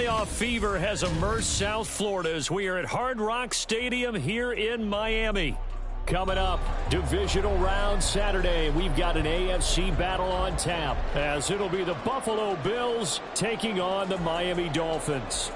playoff fever has immersed South Florida as we are at Hard Rock Stadium here in Miami. Coming up, divisional round Saturday. We've got an AFC battle on tap as it'll be the Buffalo Bills taking on the Miami Dolphins.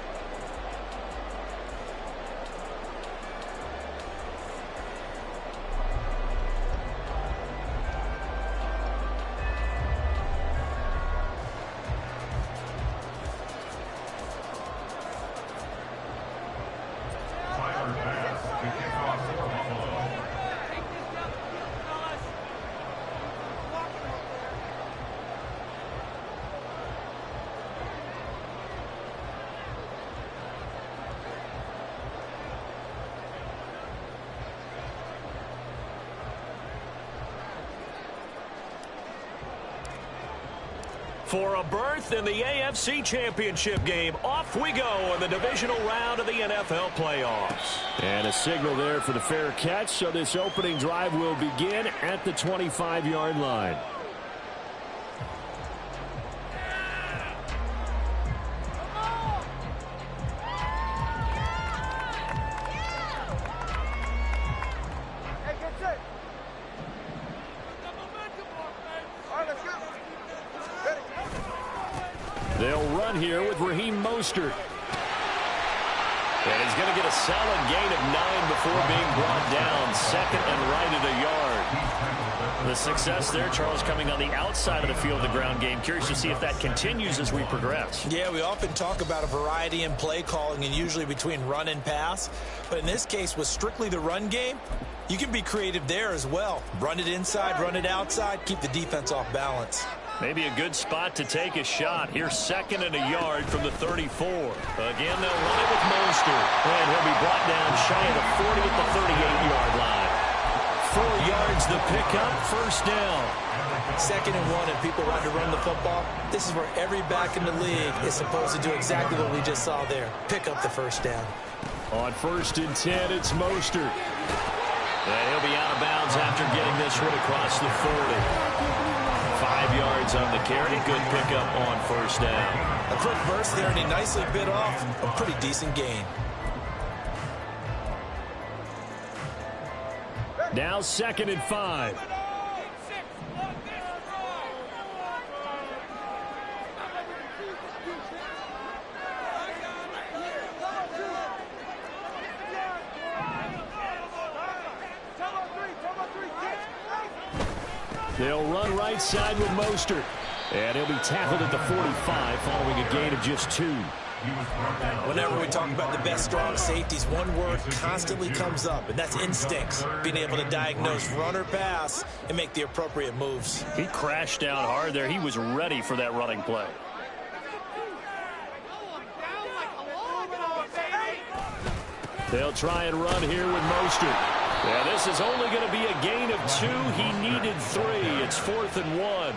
For a berth in the AFC Championship game, off we go in the divisional round of the NFL playoffs. And a signal there for the fair catch, so this opening drive will begin at the 25-yard line. They'll run here with Raheem Mostert. And he's going to get a solid gain of 9 before being brought down. Second and right at a yard. The success there, Charles, coming on the outside of the field, the ground game. Curious to see if that continues as we progress. Yeah, we often talk about a variety in play calling and usually between run and pass. But in this case, with strictly the run game, you can be creative there as well. Run it inside, run it outside, keep the defense off balance. Maybe a good spot to take a shot. Here's second and a yard from the 34. Again, they'll run it with Mostert. And he'll be brought down shy of the 40 at the 38-yard line. 4 yards the pickup, first down. Second and 1, and people want to run the football. This is where every back in the league is supposed to do exactly what we just saw there. Pick up the first down. On 1st and 10, it's Mostert. And he'll be out of bounds after getting this one across the 40. 5 yards on the carry. Good pickup on first down. A quick burst there, and he nicely bit off a pretty decent gain. Now 2nd and 5. They'll run right side with Mostert. And he'll be tackled at the 45 following a gain of just 2. Whenever we talk about the best strong safeties, one word constantly comes up, and that's instincts. Being able to diagnose run or pass and make the appropriate moves. He crashed down hard there. He was ready for that running play. They'll try and run here with Mostert. Yeah, this is only going to be a gain of 2. He needed 3. It's 4th and 1.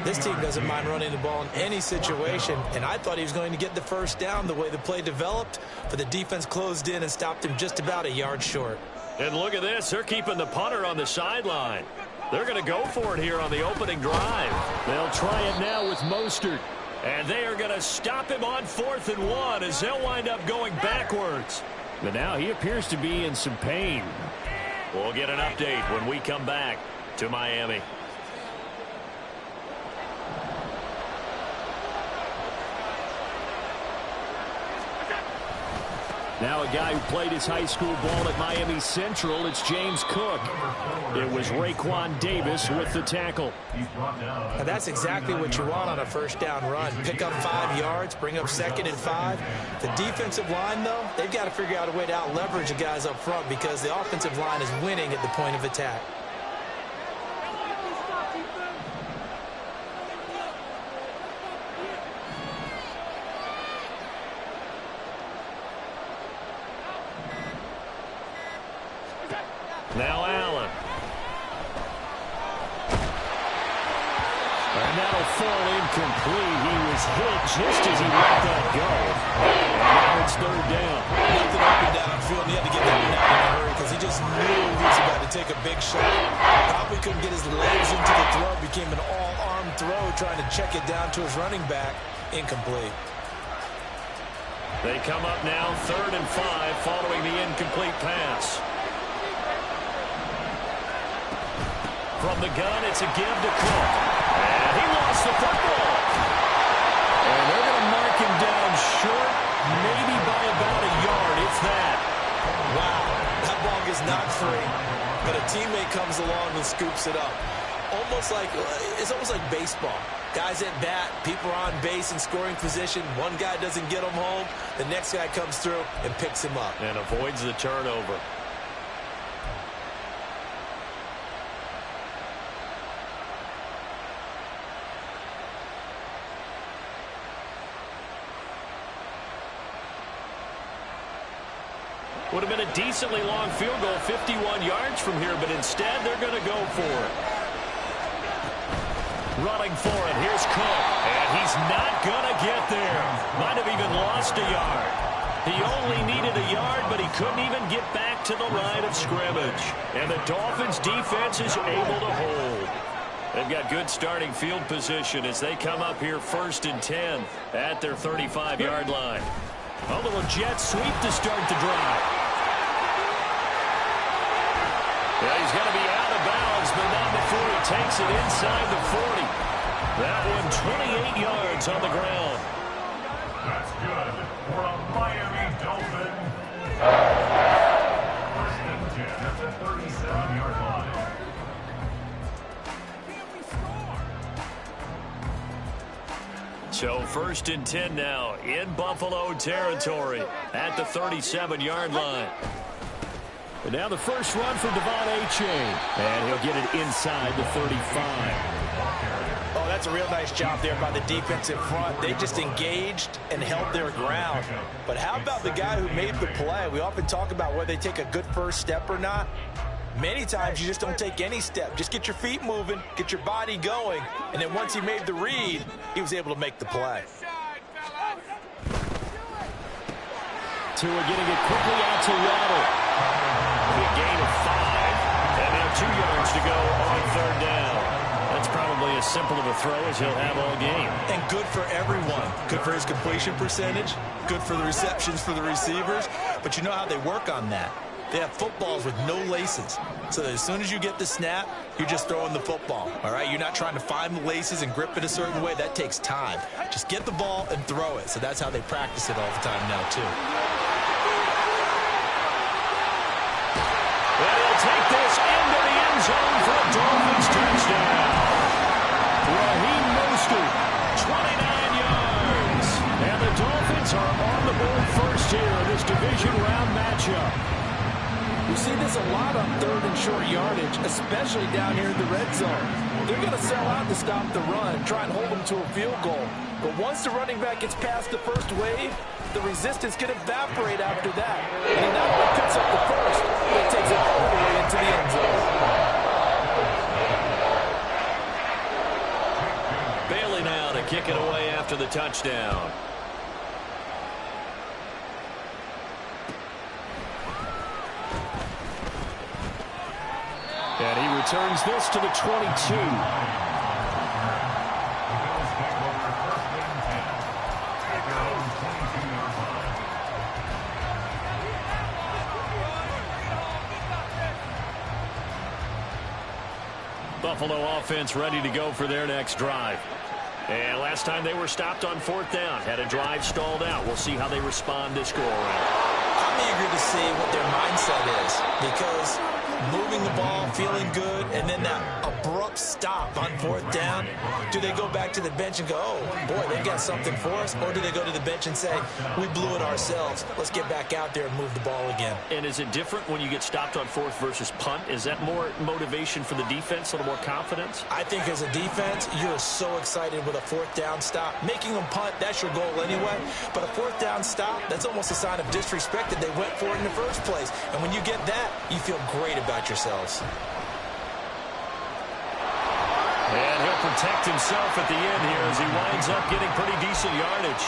This team doesn't mind running the ball in any situation, and I thought he was going to get the first down the way the play developed, but the defense closed in and stopped him just about a yard short. And look at this. They're keeping the punter on the sideline. They're going to go for it here on the opening drive. They'll try it now with Mostert. And they are going to stop him on 4th and 1 as they'll wind up going backwards. But now he appears to be in some pain. We'll get an update when we come back to Miami. Now a guy who played his high school ball at Miami Central, it's James Cook. It was Raekwon Davis with the tackle. And that's exactly what you want on a first down run. Pick up 5 yards, bring up 2nd and 5. The defensive line, though, they've got to figure out a way to out-leverage the guys up front because the offensive line is winning at the point of attack. Now Allen. And that'll fall incomplete. He was hit just as he let that go. And now it's 3rd down. Nothing up and downfield. He had to get that one out in a hurry because he just knew he was about to take a big shot. Probably couldn't get his legs into the throw. Became an all-arm throw trying to check it down to his running back. Incomplete. They come up now 3rd and 5 following the incomplete pass. From the gun, it's a give to Cook. And he lost the football. And they're going to mark him down short, maybe by about a yard, if that. Wow, that ball gets knocked free, but a teammate comes along and scoops it up. It's almost like baseball. Guys at bat, people are on base in scoring position. One guy doesn't get him home. The next guy comes through and picks him up. And avoids the turnover. Would have been a decently long field goal, 51 yards from here, but instead they're going to go for it. Running for it, here's Cook, and he's not going to get there. Might have even lost a yard. He only needed a yard, but he couldn't even get back to the line of scrimmage. And the Dolphins' defense is able to hold. They've got good starting field position as they come up here 1st and 10 at their 35-yard line. A little jet sweep to start the drive. Yeah, he's going to be out of bounds, but not before he takes it inside the 40. That one 28 yards on the ground. That's good for a Miami Dolphin. 1st and 10 at the 37-yard line. So 1st and 10 now in Buffalo territory at the 37-yard line. And now the first run for Devon Achane. And he'll get it inside the 35. Oh, that's a real nice job there by the defensive front. They just engaged and held their ground. But how about the guy who made the play? We often talk about whether they take a good first step or not. Many times you just don't take any step. Just get your feet moving, get your body going, and then once he made the read, he was able to make the play. Tua getting it quickly out to Waddle. A gain of 5, and now 2 yards to go on 3rd down. That's probably as simple of a throw as he'll have all game. And good for everyone. Good for his completion percentage, good for the receptions for the receivers, but you know how they work on that. They have footballs with no laces. So that as soon as you get the snap, you're just throwing the football. All right? You're not trying to find the laces and grip it a certain way. That takes time. Just get the ball and throw it. So that's how they practice it all the time now, too. And he'll take this into the end zone for a Dolphins touchdown. Raheem Mostert, 29 yards. And the Dolphins are on the board first here in this division round matchup. We see this a lot on 3rd and short yardage, especially down here in the red zone. They're going to sell out to stop the run, try and hold them to a field goal. But once the running back gets past the first wave, the resistance can evaporate after that. And he not only picks up the first, but takes it all the way into the end zone. Bailey now to kick it away after the touchdown. And he returns this to the 22. Buffalo offense ready to go for their next drive. And last time they were stopped on 4th down, had a drive stalled out. We'll see how they respond this go around. I'm eager to see what their mindset is, because moving the ball, feeling good, and then that abrupt stop on 4th down, do they go back to the bench and go, oh, boy, they got something for us? Or do they go to the bench and say, we blew it ourselves, let's get back out there and move the ball again? And is it different when you get stopped on 4th versus punt? Is that more motivation for the defense, a little more confidence? I think as a defense, you're so excited with a 4th down stop. Making them punt, that's your goal anyway. But a 4th down stop, that's almost a sign of disrespect that they went for it in the first place. And when you get that, you feel great about yourselves. And he'll protect himself at the end here as he winds up getting pretty decent yardage.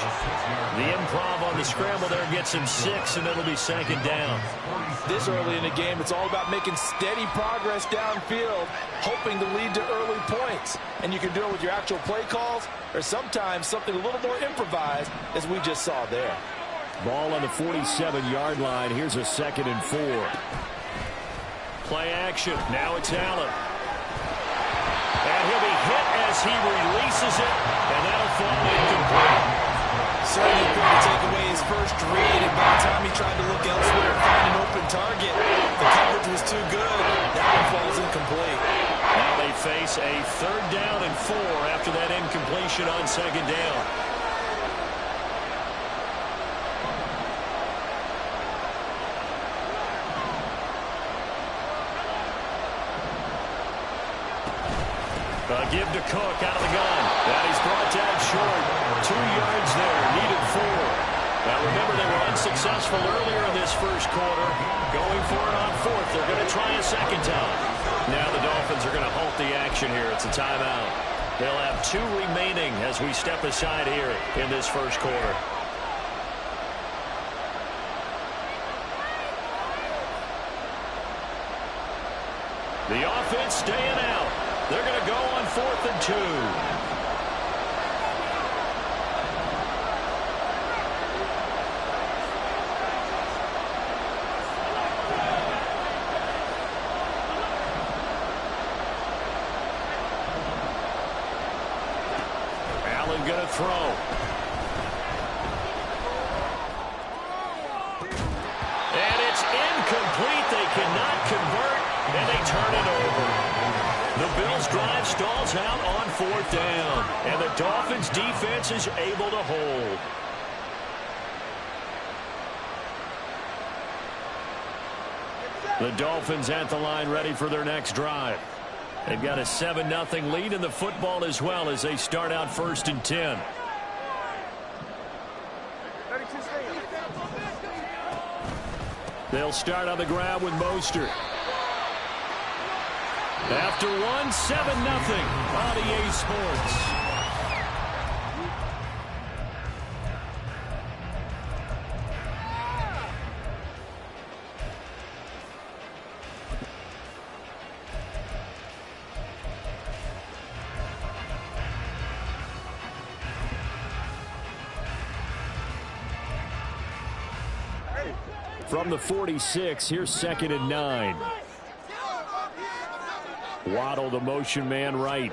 The improv on the scramble there gets him 6, and it'll be 2nd down. This early in the game, it's all about making steady progress downfield, hoping to lead to early points. And you can do it with your actual play calls, or sometimes something a little more improvised, as we just saw there. Ball on the 47-yard line. Here's a 2nd and 4. Play action. Now it's Allen. And he'll be hit as he releases it, and that'll fall incomplete. Certainly couldn't take away his first read, and by the time he tried to look elsewhere and find an open target, the coverage was too good. That one falls incomplete. Now they face a 3rd down and 4 after that incompletion on 2nd down. Give to Cook out of the gun. And he's brought down short. 2 yards there. Needed 4. Now remember, they were unsuccessful earlier in this first quarter. Going for it on 4th. They're going to try a 2nd time. Now the Dolphins are going to halt the action here. It's a timeout. They'll have 2 remaining as we step aside here in this first quarter. The offense staying out. They're going to go on 4th and 2. Allen going to throw. And it's incomplete. They cannot convert, and they turn it over. The Bills' drive stalls out on 4th down, and the Dolphins' defense is able to hold. The Dolphins at the line ready for their next drive. They've got a 7-0 lead in the football as well as they start out 1st and 10. They'll start on the ground with Mostert. After one, 7-0 on EA Sports. From the 46, here's 2nd and 9. Waddle, the motion man right.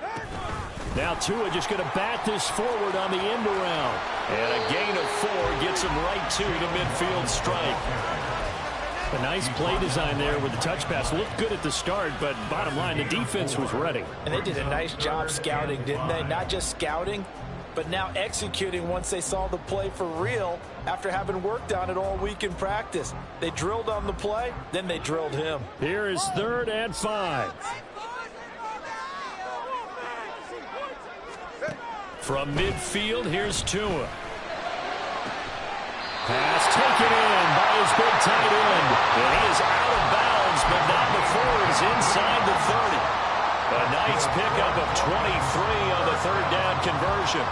Now Tua just going to bat this forward on the end around. And a gain of 4 gets him right to the midfield strike. A nice play design there with the touch pass. Looked good at the start, but bottom line, the defense was ready. And they did a nice job scouting, didn't they? Not just scouting, but now executing once they saw the play for real after having worked on it all week in practice. They drilled on the play, then they drilled him. Here is 3rd and 5. From midfield, here's Tua. Pass taken in by his big tight end. And he is out of bounds, but not before he's inside the 30. A nice pickup of 23 on the 3rd down conversion.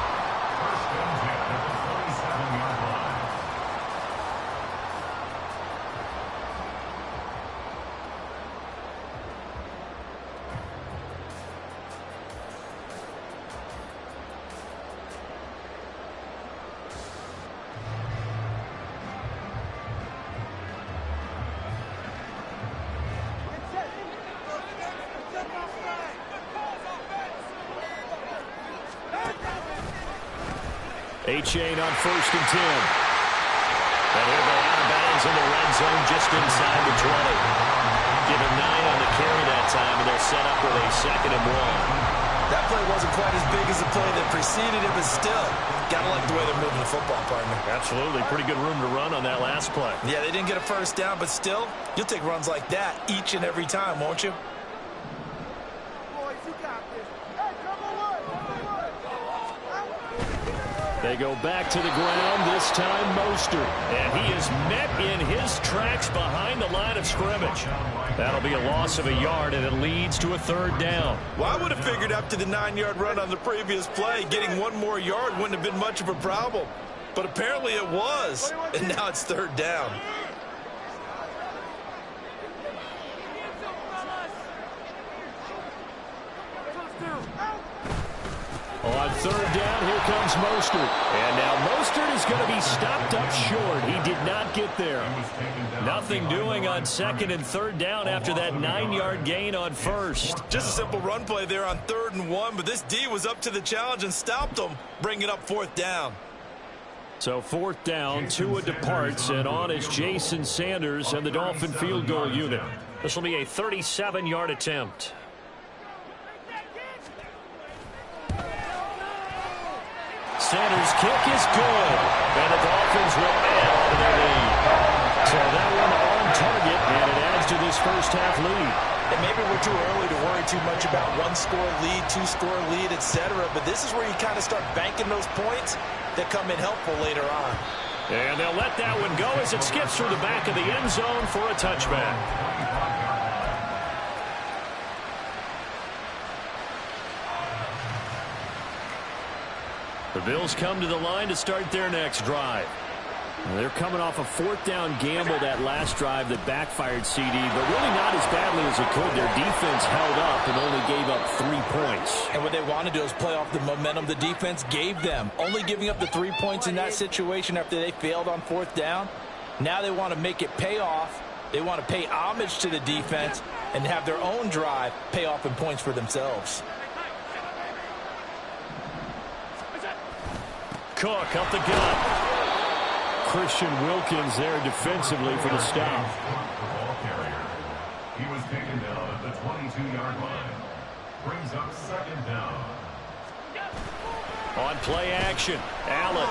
A-Chain on 1st and 10. And he'll go out of bounds in the red zone just inside the 20. Give him 9 on the carry that time, and they'll set up with a 2nd and 1. That play wasn't quite as big as the play that preceded it, but still, gotta like the way they're moving the football, partner. Absolutely. Pretty good room to run on that last play. Yeah, they didn't get a 1st down, but still, you'll take runs like that each and every time, won't you? They go back to the ground, this time Mostert. And he is met in his tracks behind the line of scrimmage. That'll be a loss of a yard, and it leads to a 3rd down. Well, I would have figured after the 9-yard run on the previous play, getting 1 more yard wouldn't have been much of a problem. But apparently it was, and now it's 3rd down. On third down, here comes Mostert. And now Mostert is going to be stopped up short. He did not get there. Nothing doing on second and third down after that 9-yard gain on first. Just a simple run play there on 3rd and 1, but this D was up to the challenge and stopped them, bringing up 4th down. So 4th down, Tua departs, and on is Jason Sanders and the Dolphin field goal unit. This will be a 37-yard attempt. Sanders' kick is good, and the Dolphins will add on to their lead. So that one on target, and it adds to this first half lead. And maybe we're too early to worry too much about 1-score lead, 2-score lead, etc. But this is where you kind of start banking those points that come in helpful later on. And they'll let that one go as it skips through the back of the end zone for a touchback. The Bills come to the line to start their next drive. They're coming off a 4th down gamble that last drive that backfired CD, but really not as badly as it could. Their defense held up and only gave up 3 points. And what they want to do is play off the momentum the defense gave them. Only giving up the 3 points in that situation after they failed on 4th down. Now they want to make it pay off. They want to pay homage to the defense and have their own drive pay off in points for themselves. Cook up the gut. Christian Wilkins there defensively for the stop. He was taken down at the 22-yard line. Brings up 2nd down. On play action, Allen.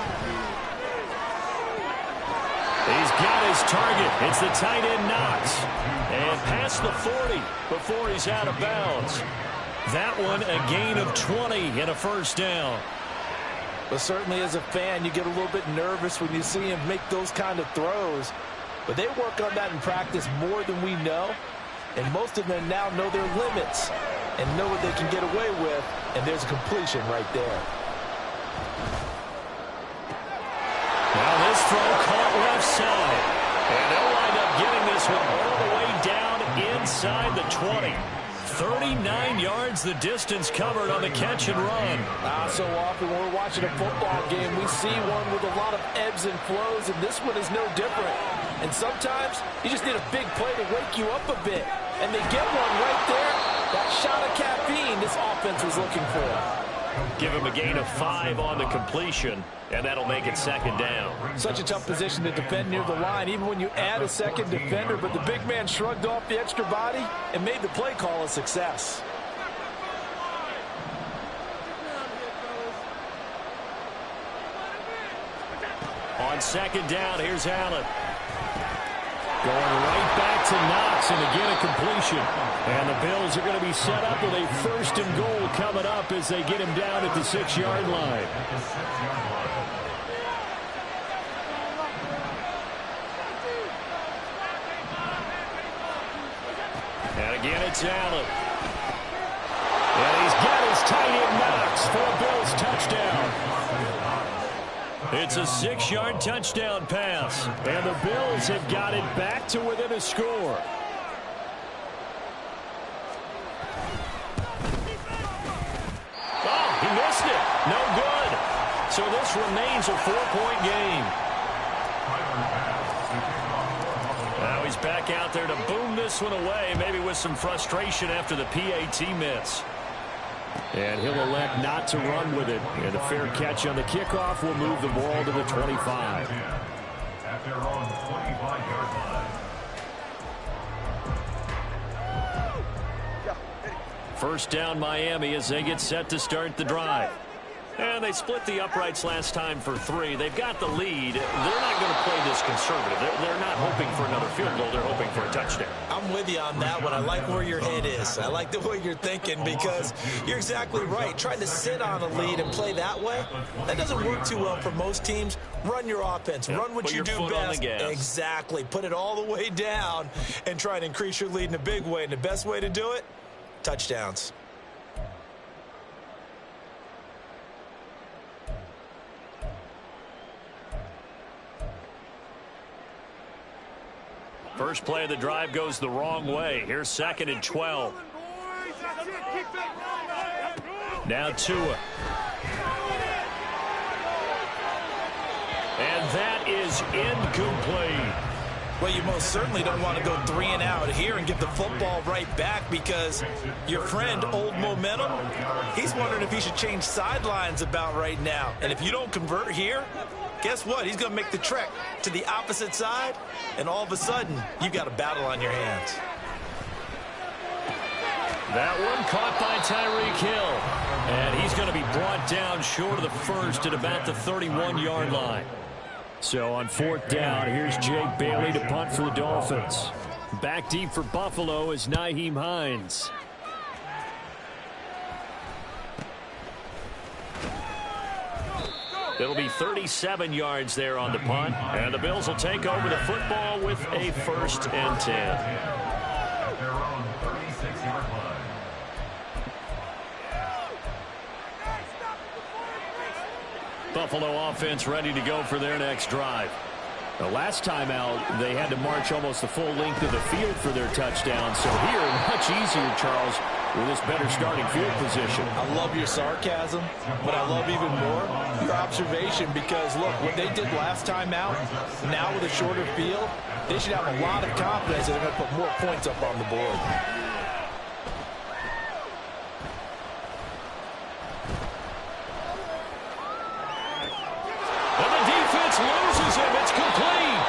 He's got his target. It's the tight end Knox. And past the 40 before he's out of bounds. That one a gain of 20 and a first down. But certainly as a fan, you get a little bit nervous when you see him make those kind of throws. But they work on that in practice more than we know. And most of them now know their limits and know what they can get away with. And there's a completion right there. Now this throw caught left side. And they'll wind up getting this one all the way down inside the 20. 39 yards the distance covered on the catch and run. So often when we're watching a football game, we see one with a lot of ebbs and flows, and this one is no different. And sometimes you just need a big play to wake you up a bit. And they get one right there. That shot of caffeine this offense was looking for. Give him a gain of 5 on the completion, and that'll make it 2nd down. Such a tough position to defend near the line, even when you add a second defender, but the big man shrugged off the extra body and made the play call a success. On 2nd down, here's Allen. Going right back to Knox, and again a completion. And the Bills are going to be set up with a 1st and goal coming up as they get him down at the 6-yard line. And again it's Allen. And he's got his tight end Knox for a Bills touchdown. It's a 6-yard touchdown pass, and the Bills have got it back to within a score. Oh, he missed it. No good. So this remains a 4-point game. Now he's back out there to boom this one away, maybe with some frustration after the PAT miss. And he'll elect not to run with it. And a fair catch on the kickoff will move the ball to the 25. At their own 25-yard line. First down Miami as they get set to start the drive. And they split the uprights last time for 3. They've got the lead. They're not going to play this conservative. They're not hoping for another field goal. They're hoping for a touchdown. I'm with you on that one. I like where your head is. I like the way you're thinking because you're exactly right. Trying to sit on a lead and play that way, that doesn't work too well for most teams. Run your offense. Run what you do best. Exactly. Put it all the way down and try and increase your lead in a big way. And the best way to do it, touchdowns. First play of the drive goes the wrong way. Here's 2nd and 12. Now Tua. And that is incomplete. Well, you most certainly don't want to go 3 and out here and give the football right back, because your friend, Old Momentum, he's wondering if he should change sidelines about right now. And if you don't convert here, guess what? He's going to make the trek to the opposite side, and all of a sudden, you've got a battle on your hands. That one caught by Tyreek Hill. And he's going to be brought down short of the first at about the 31-yard line. So on 4th down, here's Jake Bailey to punt for the Dolphins. Back deep for Buffalo is Nyheim Hines. It'll be 37 yards there on the punt. And the Bills will take over the football with a 1st and 10. At their own 36-yard line. Buffalo offense ready to go for their next drive. The last time out, they had to march almost the full length of the field for their touchdown. So here, much easier, Charles, with this better starting field position. I love your sarcasm, but I love even more your observation, because, look, what they did last time out, now with a shorter field, they should have a lot of confidence that they're going to put more points up on the board. Loses him. It's complete.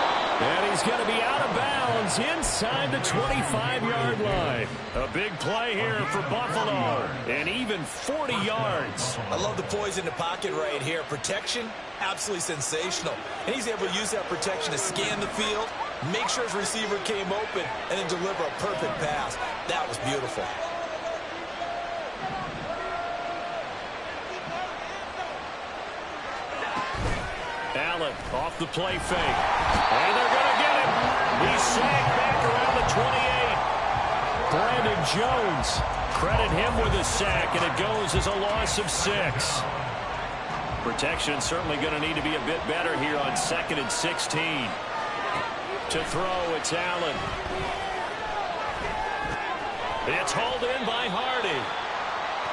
And he's going to be out of bounds inside the 25-yard line. A big play here for Buffalo. And even 40 yards. I love the poise in the pocket right here. Protection, absolutely sensational. And he's able to use that protection to scan the field, make sure his receiver came open, and then deliver a perfect pass. That was beautiful. Allen off the play fake. And they're going to get him. He's sacked back around the 28. Brandon Jones, credit him with a sack, and it goes as a loss of 6. Protection certainly going to need to be a bit better here on 2nd and 16. To throw, it's Allen. It's hauled in by Hardy.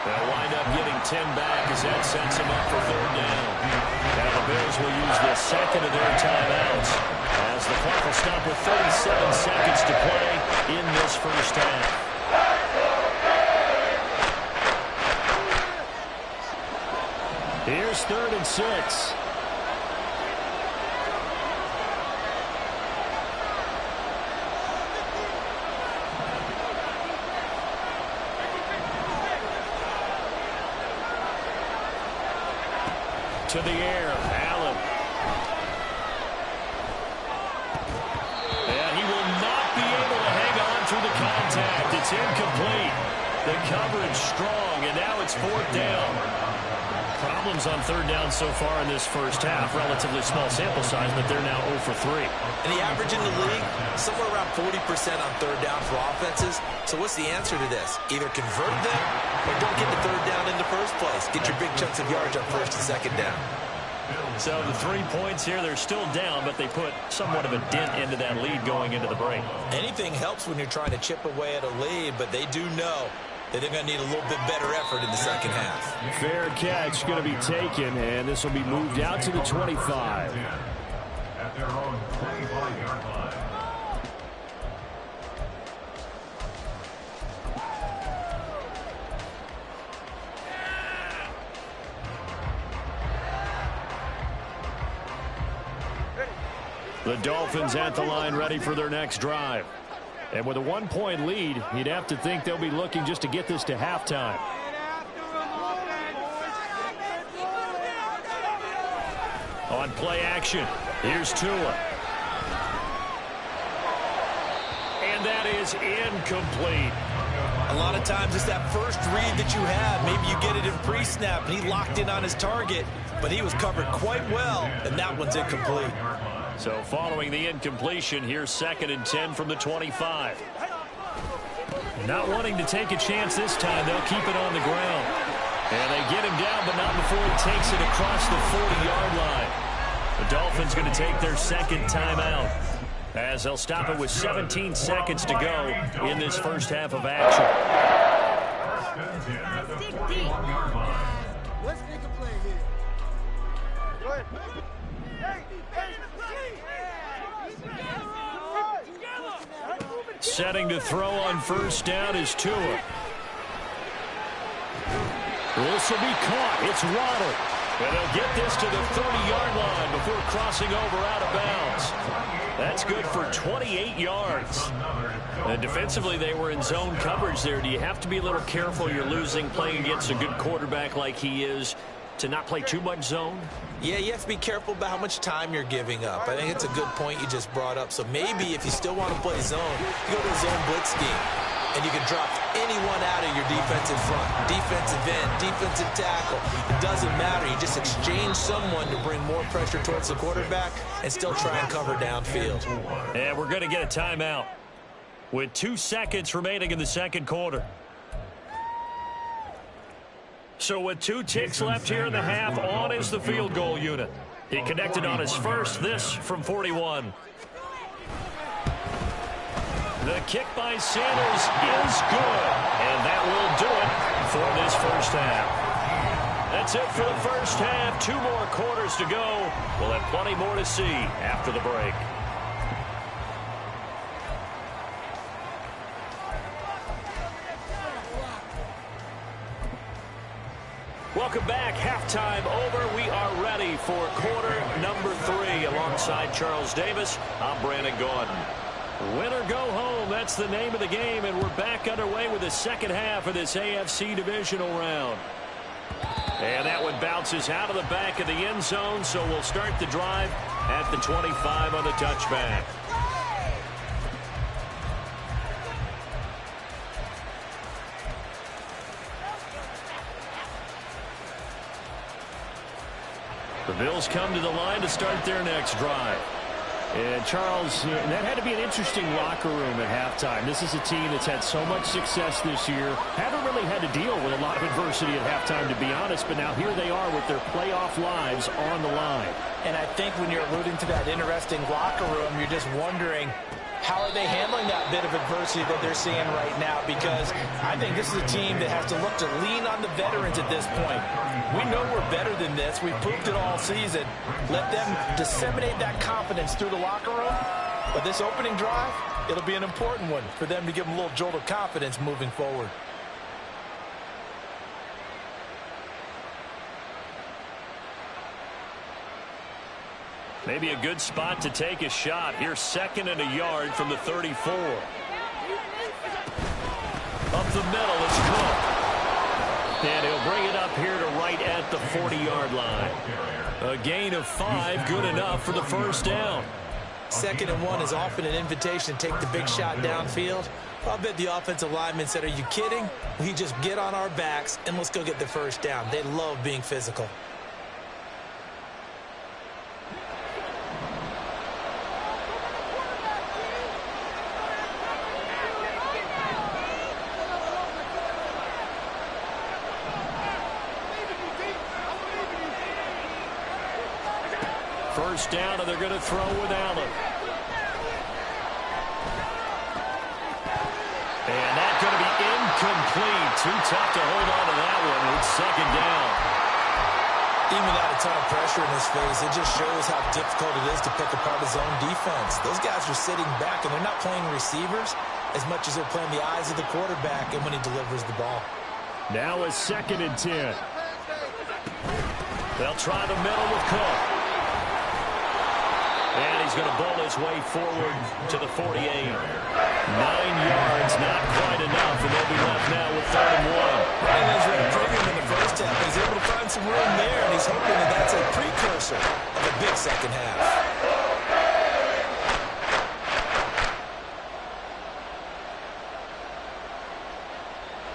They'll wind up getting 10 back as that sets him up for 3rd down. And the Bills will use the second of their timeouts as the clock will stop with 37 seconds to play in this first half. Here's 3rd and 6. To the air, Allen. And he will not be able to hang on through the contact. It's incomplete. The coverage strong, and now it's 4th down. Problems on 3rd down so far in this first half. Relatively small sample size, but they're now 0 for 3. And the average in the league, somewhere around 40% on 3rd down for offenses. So what's the answer to this? Either convert them or don't get the 3rd down in the first place. Get your big chunks of yards on 1st and 2nd down. So the 3 points here, they're still down, but they put somewhat of a dent into that lead going into the break. Anything helps when you're trying to chip away at a lead, but they do know that they're going to need a little bit better effort in the second half. Fair catch going to be taken, and this will be moved out to the 25. At their own 25-yard line. The Dolphins at the line ready for their next drive. And with a 1-point lead, you'd have to think they'll be looking just to get this to halftime. On play action, here's Tua. And that is incomplete. A lot of times it's that first read that you have. Maybe you get it in pre-snap, and he locked in on his target, but he was covered quite well, and that one's incomplete. So following the incompletion, here's 2nd and 10 from the 25. Not wanting to take a chance this time, they'll keep it on the ground. And they get him down, but not before he takes it across the 40-yard line. The Dolphins going to take their 2nd timeout as they'll stop it with 17 seconds to go in this first half of action. Let's make a play here. Go ahead. Hey, Setting to throw on first down is Tua. This will be caught. It's Waddle. And they'll get this to the 30-yard line before crossing over out of bounds. That's good for 28 yards. And defensively, they were in zone coverage there. Do you have to be a little careful? You're losing playing against a good quarterback like he is to not play too much zone? Yeah, you have to be careful about how much time you're giving up. I think it's a good point you just brought up. So maybe if you still want to play zone, you go to a zone blitz scheme. And you can drop anyone out of your defensive front. Defensive end, defensive tackle. It doesn't matter. You just exchange someone to bring more pressure towards the quarterback and still try and cover downfield. And we're going to get a timeout with 2 seconds remaining in the second quarter. So with 2 ticks left here in the half, on is the field goal unit. He connected on his first, this from 41. The kick by Sanders is good, and that will do it for this first half. That's it for the first half. 2 more quarters to go. We'll have plenty more to see after the break. Welcome back. Halftime over. We are ready for quarter number 3. Alongside Charles Davis, I'm Brandon Gordon. Win or go home, that's the name of the game, and we're back underway with the second half of this AFC divisional round. And that one bounces out of the back of the end zone, so we'll start the drive at the 25 on the touchback. The Bills come to the line to start their next drive. And, Charles, that had to be an interesting locker room at halftime. This is a team that's had so much success this year. Haven't really had to deal with a lot of adversity at halftime, to be honest. But now here they are with their playoff lives on the line. And I think when you're alluding to that interesting locker room, you're just wondering, how are they handling that bit of adversity that they're seeing right now? Because I think this is a team that has to look to lean on the veterans at this point. We know we're better than this. We've proved it all season. Let them disseminate that confidence through the locker room. But this opening drive, it'll be an important one for them to give them a little jolt of confidence moving forward. Maybe a good spot to take a shot. Here's 2nd and a yard from the 34. Up the middle, it's Cook. And he'll bring it up here to right at the 40-yard line. A gain of 5, good enough for the first down. 2nd and 1 is often an invitation to take the big shot downfield. I'll bet the offensive lineman said, are you kidding? We just get on our backs and let's go get the first down. They love being physical. First down, and they're going to throw with Allen. And that's going to be incomplete. Too tough to hold on to that one. It's 2nd down. Even without a ton of pressure in his face, it just shows how difficult it is to pick apart his own defense. Those guys are sitting back, and they're not playing receivers as much as they're playing the eyes of the quarterback and when he delivers the ball. Now a 2nd and 10. They'll try the middle with Cook. And he's going to bowl his way forward to the 48. 9 yards, not quite enough, and they'll be left now with 3rd and 1. And he's ready premium in the first half. He's able to find some room there, and he's hoping that that's a precursor of a big second half.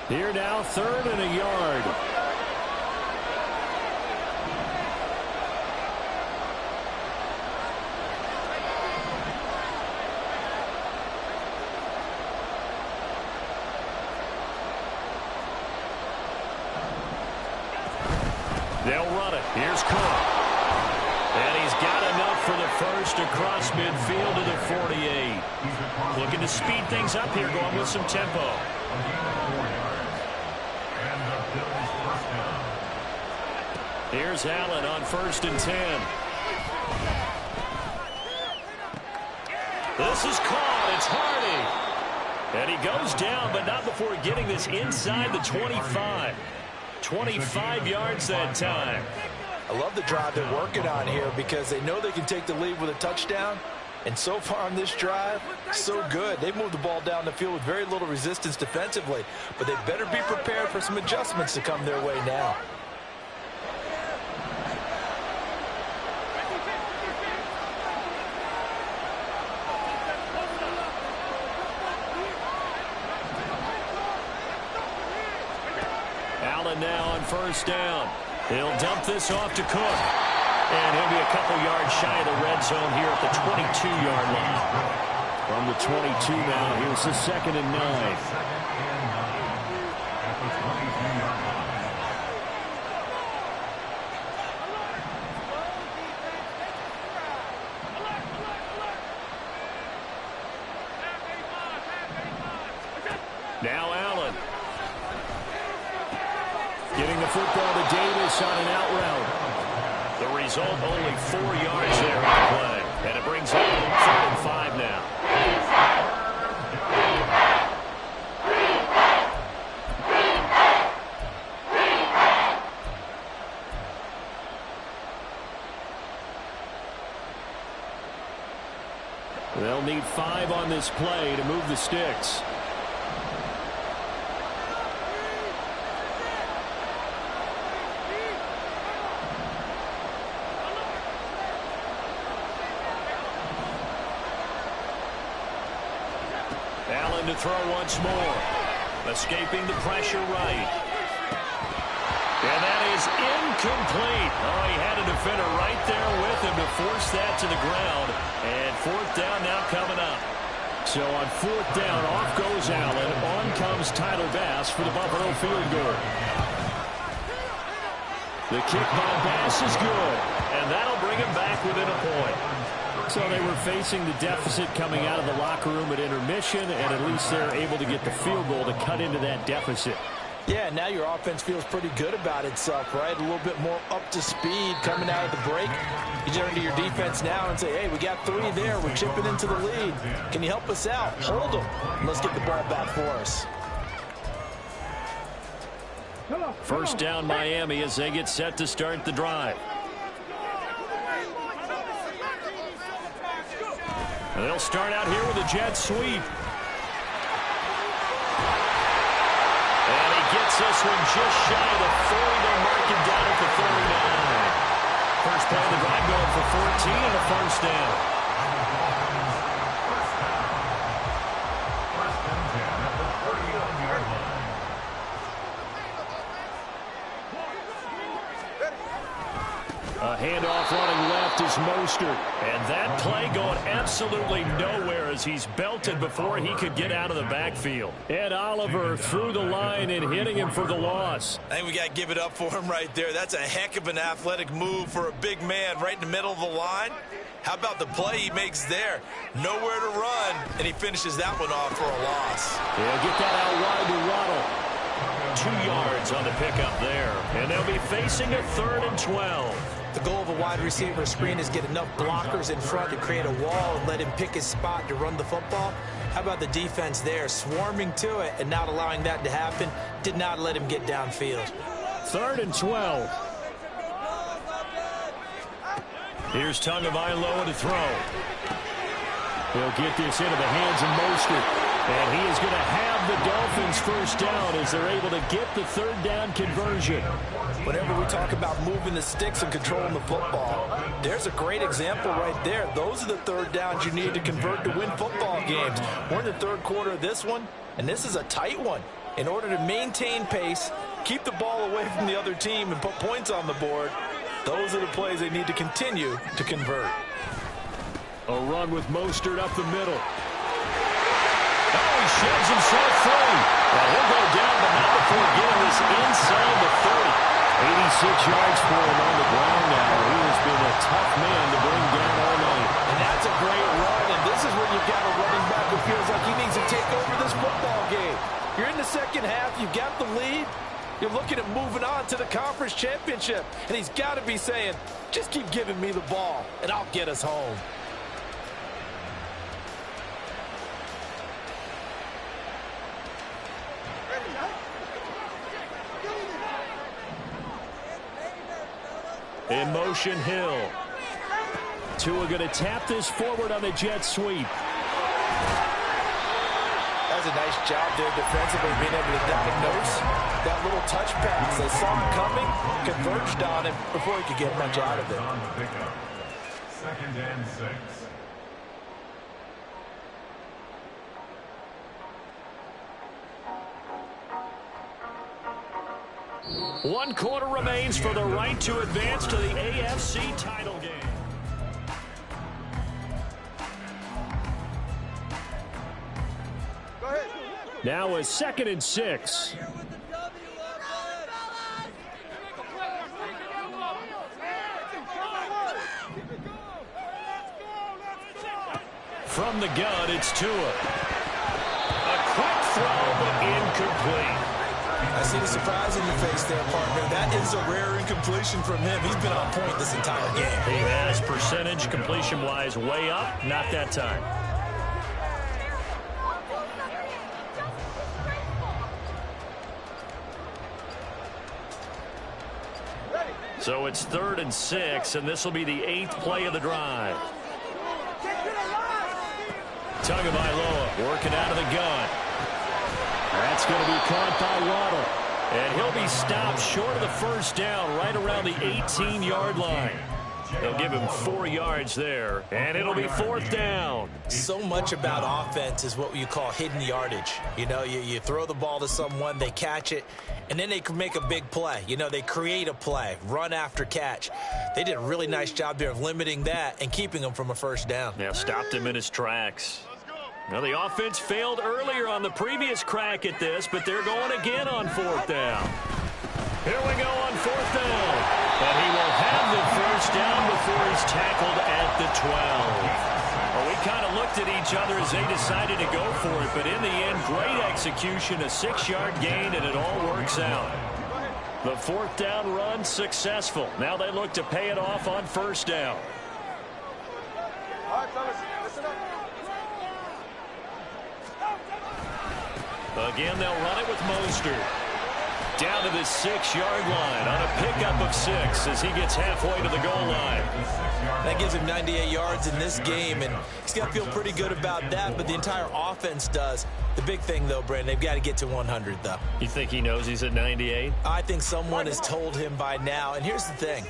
Here now, 3rd and a yard. They'll run it. Here's Cook. And he's got enough for the first across midfield to the 48. Looking to speed things up here, going with some tempo. Here's Allen on 1st and 10. This is caught. It's Hardy. And he goes down, but not before getting this inside the 25. 25 yards that time. I love the drive they're working on here because they know they can take the lead with a touchdown. And so far on this drive, so good. They've moved the ball down the field with very little resistance defensively. But they better be prepared for some adjustments to come their way now. Allen now on first down. He'll dump this off to Cook. And he'll be a couple yards shy of the red zone here at the 22-yard line. From the 22 now, here's the 2nd and 9. Now Allen. Getting the football to Davis on an out route. The result, only 4 yards there on the play. And it brings up 3rd and 5 now. They'll need 5 on this play to move the sticks. Allen to throw once more. Escaping the pressure right. And that is incomplete. Oh, he had a defender right there with him to force that to the ground. And 4th down now coming up. So on 4th down, off goes Allen. On comes Tyler Bass for the Buffalo field goal. The kick by Bass is good. And that'll bring him back within a point. So they were facing the deficit coming out of the locker room at intermission, and at least they're able to get the field goal to cut into that deficit. Yeah, now your offense feels pretty good about itself, right? A little bit more up to speed coming out of the break. You turn to your defense now and say, hey, we got 3 there. We're chipping into the lead. Can you help us out? Hold them. And let's get the ball back for us. First down Miami as they get set to start the drive. And they'll start out here with a jet sweep. And he gets this one just shy of the 40. They'll mark him down at the 39. First play of the drive going for 14 and a first down. First and 10 at the 39-yard line. A handoff running left is Mostert. And that play going absolutely nowhere as he's belted before he could get out of the backfield. Ed Oliver through the line and hitting him for the loss. I think we got to give it up for him right there. That's a heck of an athletic move for a big man right in the middle of the line. How about the play he makes there? Nowhere to run, and he finishes that one off for a loss. They'll get that out wide to Waddle. 2 yards on the pickup there. And they'll be facing a 3rd and 12. The goal of a wide receiver screen is get enough blockers in front to create a wall and let him pick his spot to run the football. How about the defense there, swarming to it and not allowing that to happen? Did not let him get downfield. 3rd and 12. Here's Tagovailoa to throw. He'll get this into the hands of Mostert. And he is going to have the Dolphins first down as they're able to get the 3rd down conversion. Whenever we talk about moving the sticks and controlling the football, there's a great example right there. Those are the 3rd downs you need to convert to win football games. We're in the 3rd quarter of this one, and this is a tight one. In order to maintain pace, keep the ball away from the other team, and put points on the board, those are the plays they need to continue to convert. A run with Mostert up the middle. Oh, he sheds himself free. Well, he'll go down, but not before getting this inside the 30. 86 yards for him on the ground now. He has been a tough man to bring down all night. And that's a great run, and this is where you've got a running back who feels like he needs to take over this football game. You're in the second half. You've got the lead. You're looking at moving on to the conference championship. And he's got to be saying, just keep giving me the ball, and I'll get us home. In motion, Hill. Tua going to tap this forward on the jet sweep. That was a nice job there defensively, being able to diagnose that little touch pass. They saw it coming, converged on it before he could get much out of it. On the pickup. 2nd and 6. One quarter remains for the right to advance to the AFC title game. Now a 2nd and 6. From the gun, it's Tua. A quick throw, but incomplete. I see the surprise in your face there, partner. That is a rare incompletion from him. He's been on point this entire game. He has percentage completion-wise way up, not that time. So it's 3rd and 6, and this will be the 8th play of the drive. Tagovailoa working out of the gun. That's going to be caught by Waddle. And he'll be stopped short of the first down right around the 18-yard line. They'll give him 4 yards there, and it'll be 4th down. So much about offense is what you call hidden yardage. You know, you throw the ball to someone, they catch it, and then they can make a big play. You know, they create a play, run after catch. They did a really nice job there of limiting that and keeping him from a first down. Yeah, stopped him in his tracks. Now, the offense failed earlier on the previous crack at this, but they're going again on 4th down. Here we go on 4th down. And he will have the first down before he's tackled at the 12. Well, we kind of looked at each other as they decided to go for it, but in the end, great execution, a 6-yard gain, and it all works out. The 4th down run successful. Now they look to pay it off on 1st down. All right, fellas, listen up. Again, they'll run it with Mostert. Down to the 6-yard line on a pickup of 6 as he gets halfway to the goal line. That gives him 98 yards in this game, and he's got to feel pretty good about that, but the entire offense does. The big thing, though, Brandon, they've got to get to 100, though. You think he knows he's at 98? I think someone has told him by now, and here's the thing.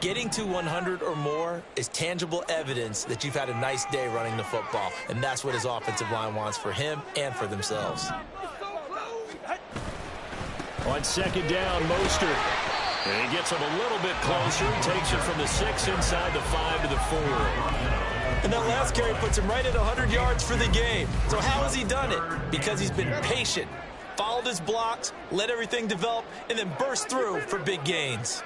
Getting to 100 or more is tangible evidence that you've had a nice day running the football, and that's what his offensive line wants for him and for themselves. On 2nd down, Mostert. And he gets him a little bit closer. Takes it from the 6 inside the 5 to the 4. And that last carry puts him right at 100 yards for the game. So how has he done it? Because he's been patient, followed his blocks, let everything develop, and then burst through for big gains.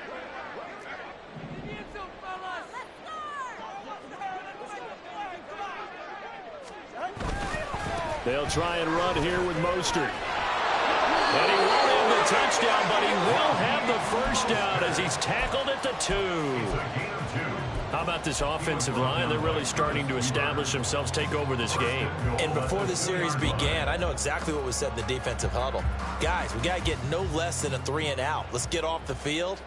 They'll try and run here with Mostert. And he won't have the touchdown, but he will have the first down as he's tackled at the 2. How about this offensive line? They're really starting to establish themselves, take over this game. And before the series began, I know exactly what was said in the defensive huddle. Guys, we got to get no less than a 3 and out. Let's get off the field.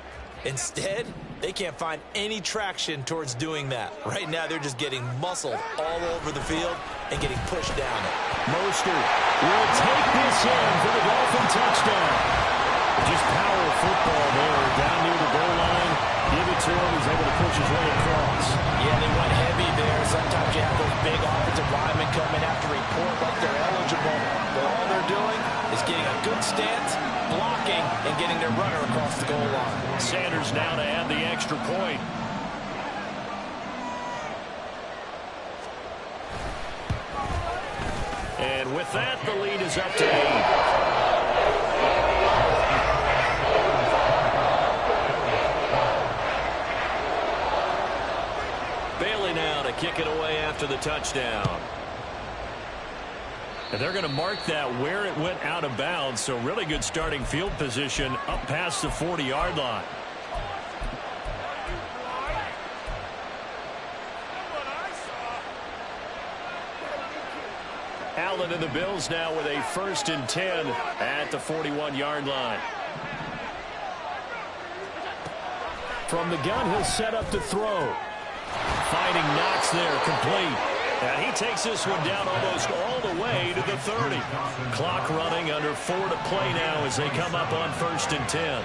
Instead, they can't find any traction towards doing that. Right now, they're just getting muscled all over the field and getting pushed down it. Mostert will take this in for the Dolphin touchdown. Just power of football there down near the goal line. Give it to him. He's able to push his way across. Yeah, they went heavy there. Sometimes you have those big offensive linemen come in after report like they're eligible. But all they're doing is getting a good stance, blocking, and getting their runner across the goal line. Sanders now to add the extra point. And with that, the lead is up to 8. Bailey now to kick it away after the touchdown. And they're going to mark that where it went out of bounds, so really good starting field position up past the 40-yard line. Allen and the Bills now with a 1st and 10 at the 41-yard line. From the gun, he'll set up to throw. Finding Knox there, complete. And he takes this one down almost all the way to the 30. Clock running, under 4 to play now as they come up on 1st and 10.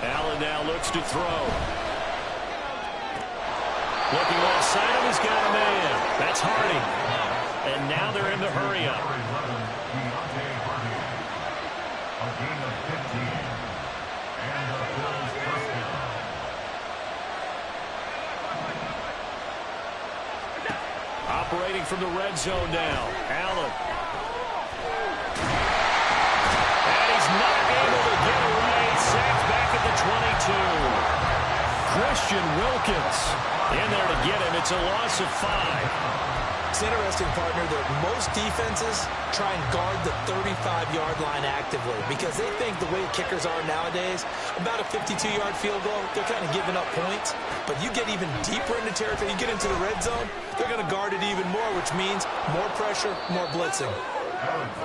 Allen now looks to throw. Looking offside him, he's got a man. That's Hardy. And now they're in the hurry up. A gain of 15. And the Bills first down. Operating from the red zone now. Allen. And he's not able to get away. Sacked back at the 22. Christian Wilkins in there to get him. It's a loss of 5. It's interesting, partner, that most defenses try and guard the 35-yard line actively because they think the way kickers are nowadays, about a 52-yard field goal, they're kind of giving up points. But you get even deeper into territory, you get into the red zone, they're going to guard it even more, which means more pressure, more blitzing.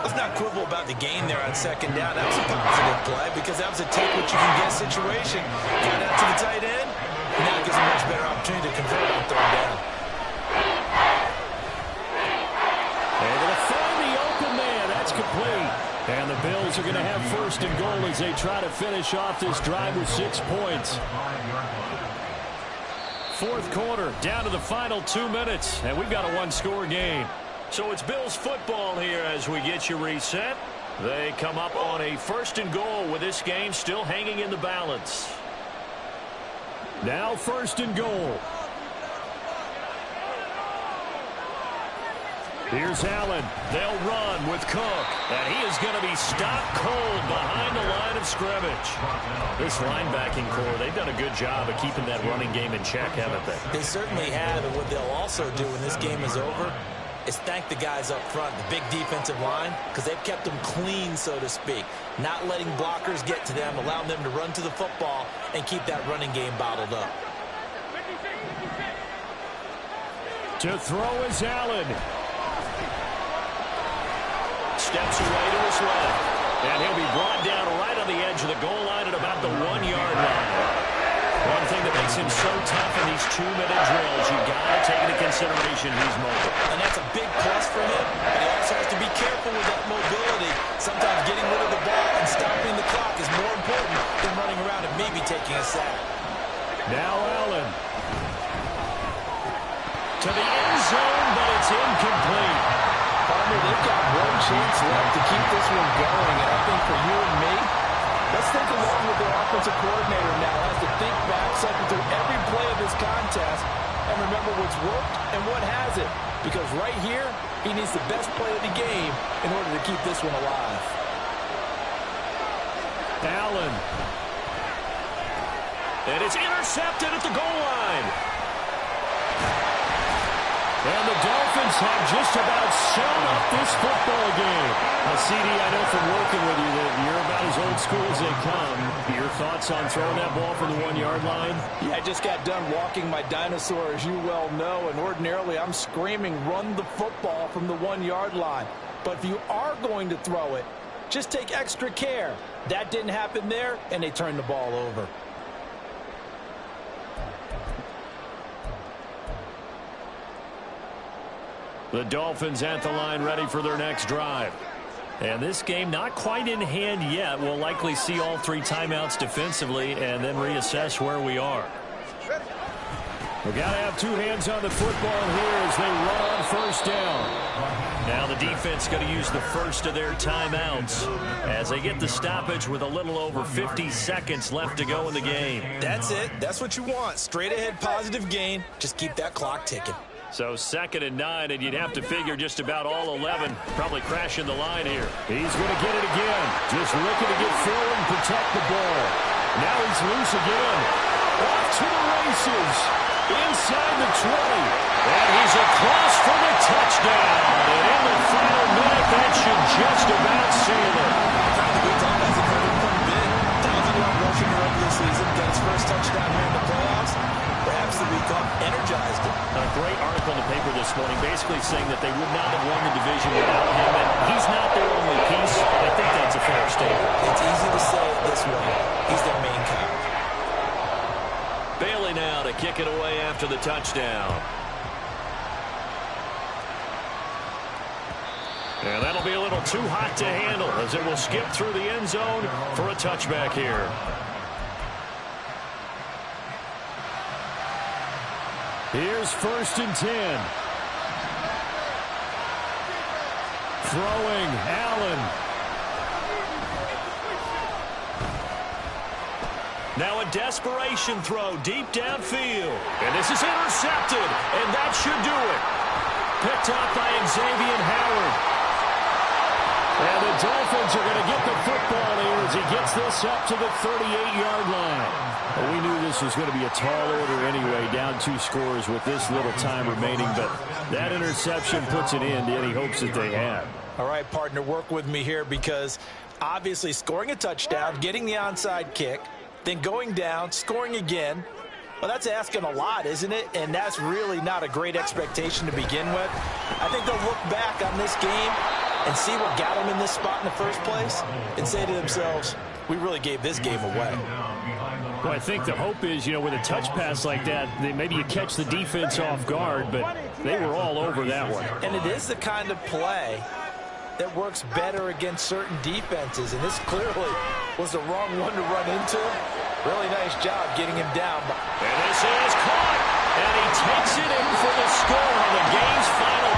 Let's not quibble about the gain there on 2nd down. That was a positive play because that was a take-what-you-can-get situation. Got out to the tight end. Now it gives a much better opportunity to convert on 3rd down. Able to find the open man. That's complete. And the Bills are going to have 1st and goal as they try to finish off this drive with 6 points. 4th quarter, down to the final 2 minutes, and we've got a 1-score game. So it's Bills football here as we get you reset. They come up on a 1st and goal with this game still hanging in the balance. Now 1st and goal. Here's Allen. They'll run with Cook. And he is going to be stopped cold behind the line of scrimmage. This linebacking core, they've done a good job of keeping that running game in check, haven't they? They certainly have, and what they'll also do when this game is over is thank the guys up front, the big defensive line, because they've kept them clean, so to speak. Not letting blockers get to them, allowing them to run to the football and keep that running game bottled up. To throw is Allen. Steps away to his left. And he'll be brought down right on the edge of the goal line at about the 1-yard line. One thing that makes him so tough in these 2-minute drills, you've got to take into consideration he's mobile. And that's a big plus for him, but he also has to be careful with that mobility. Sometimes getting rid of the ball and stopping the clock is more important than running around and maybe taking a sack. Now Allen. To the end zone, but it's incomplete. Partner, they've got one chance left to keep this one going, and I think for you and me, let's think along with their offensive coordinator now. Has to think back, cycle through every play of this contest, and remember what's worked and what hasn't. Because right here, he needs the best play of the game in order to keep this one alive. Allen. And it's intercepted at the goal line. And the Dolphins have just about sewn up this football game. Now, CD, I know from working with you that you're about as old school as they come. Your thoughts on throwing that ball from the 1-yard line? Yeah, I just got done walking my dinosaur, as you well know, and ordinarily I'm screaming, run the football from the 1-yard line. But if you are going to throw it, just take extra care. That didn't happen there, and they turned the ball over. The Dolphins at the line ready for their next drive. And this game not quite in hand yet. We'll likely see all 3 timeouts defensively and then reassess where we are. We've got to have 2 hands on the football here as they run on 1st down. Now the defense going to use the first of their timeouts as they get the stoppage with a little over 50 seconds left to go in the game. That's it. That's what you want. Straight ahead positive gain. Just keep that clock ticking. So 2nd and 9, and you'd have to figure just about all 11 probably crashing the line here. He's going to get it again. Just looking to get forward and protect the ball. Now he's loose again. Off to the races. Inside the 20. And he's across for the touchdown. And in the final minute, that should just about seal it. Kind of a good time as a 1,000-yard rushing in the regular season. Got his first touchdown morning, basically saying that they would not have won the division without him, and he's not their only piece. I think that's a fair statement. It's easy to say it this way. He's their main cog. Bailey now to kick it away after the touchdown. And that'll be a little too hot to handle as it will skip through the end zone for a touchback here. Here's 1st and 10. Throwing, Allen. Now a desperation throw deep downfield. And this is intercepted, and that should do it. Picked up by Xavier Howard. And the Dolphins are going to get the football here as he gets this up to the 38-yard line. Well, we knew this was going to be a tall order anyway, down 2 scores with this little time remaining. But that interception puts an end to any hopes that they had. All right, partner, work with me here because obviously scoring a touchdown, getting the onside kick, then going down, scoring again. Well, that's asking a lot, isn't it? And that's really not a great expectation to begin with. I think they'll look back on this game and see what got them in this spot in the first place and say to themselves, we really gave this game away. Well, I think the hope is, with a touch pass like that, maybe you catch the defense off guard, but they were all over that one. And it is the kind of play that works better against certain defenses, and this clearly was the wrong one to run into. Really nice job getting him down. And this is caught, and he takes it in for the score on the game's final